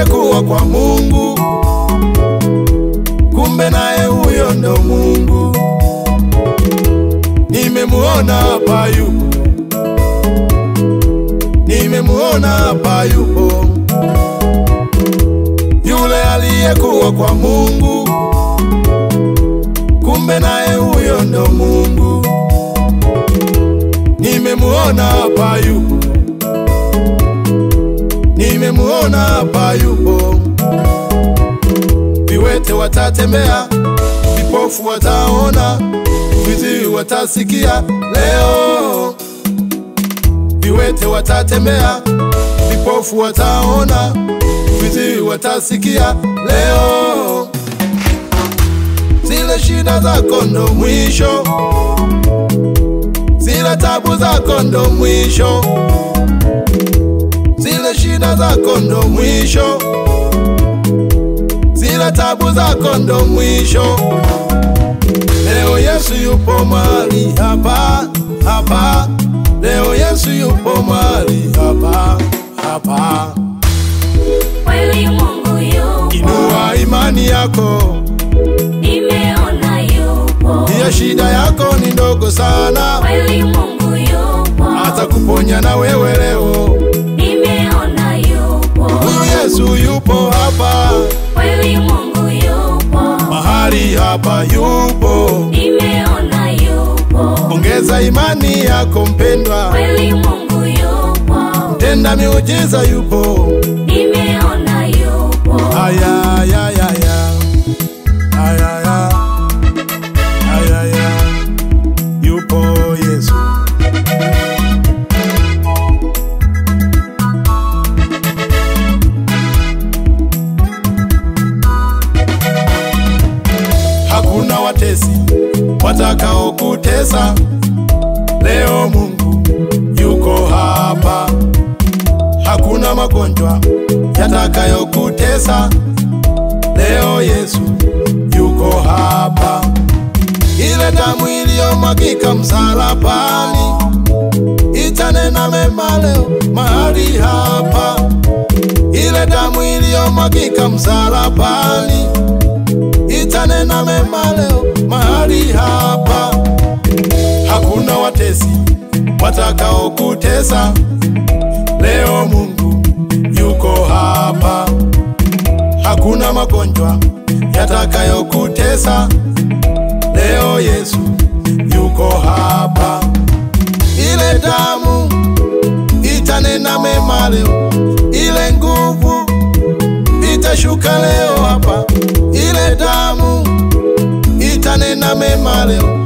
aliyekuwa kwa Mungu, kumbe naye huyo ndo Mungu. Nimemuona hapa yupo, nimemuona hapa yupo, yule aliyekuwa kwa Mungu, kumbe naye huyo ndo Mungu. Nimemuona hapa yupo, nimemuona hapa yupo. Viwete watatembea, vipofu wataona, viziwi watasikia leo. Viwete watatembea, vipofu wataona, viziwi watasikia leo. Zile shida zako ndo mwisho, zile tabu zako ndo mwisho, zile shida zako ndo mwisho, zile tabu zako ndo mwisho. Leo Yesu yupo mahali hapa hapa, leo Yesu yupo mahali hapa hapa. Kweli Mungu yupo, Inua imani yako, nimeona yupo. hiyo shida yako ni ndogo sana, Kweli Mungu yupo, atakuponya na wewe leo. nimeona yupo. Huyu Yesu yupo hapa, Kweli Mungu yupo, mahali hapa yupo. nimeona yupo. Ongeza imani yako mpendwa, Kweli Mungu yupo, tenda miujiza yupo. nimeona yupo. Aya ya ya ya, aya ya, aya ya, yupo Yesu. Hakuna watesi watakao kutesa, leo Mungu yuko hapa. Hakuna magonjwa yatakayo kutesa, leo Yesu yuko hapa. Ile damu iliyomwagika msalabani itanena mema leo mahali hapa. Ile damu iliyomwagika msalabani itanena mema leo mahali hapa. Hakuna watesi watakao kutesa, leo Mungu yuko hapa. Hakuna magonjwa yatakayo kutesa, leo Yesu yuko hapa. Ile damu itanena mema leo, ile nguvu itashuka leo hapa. Ile damu itanena mema leo,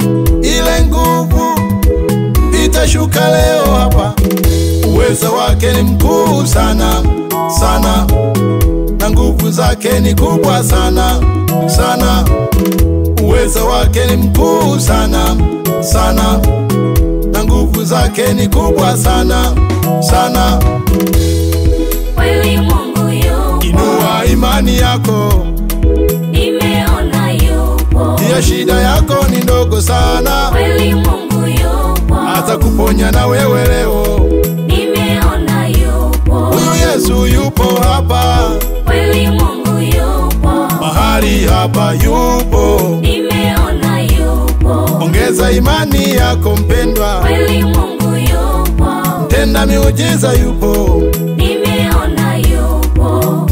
ile nguvu itashuka leo hapa. Uwezo wake ni mkuu sana sana, na nguvu zake ni kubwa sana sana. Uwezo wake ni mkuu sana sana, na nguvu zake ni kubwa sana sana. Kweli Mungu yupo, Inua imani yako, nimeona yupo. hiyo shida yako ni ndogo sana, Kweli Mungu yupo, atakuponya na wewe leo. nimeona yupo. Huyu Yesu yupo hapa, Kweli Mungu yupo, mahali hapa yupo. nimeona yupo. Ongeza imani yako mpendwa, Kweli Mungu yupo, tenda miujiza yupo. nimeona yupo.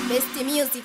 Best music.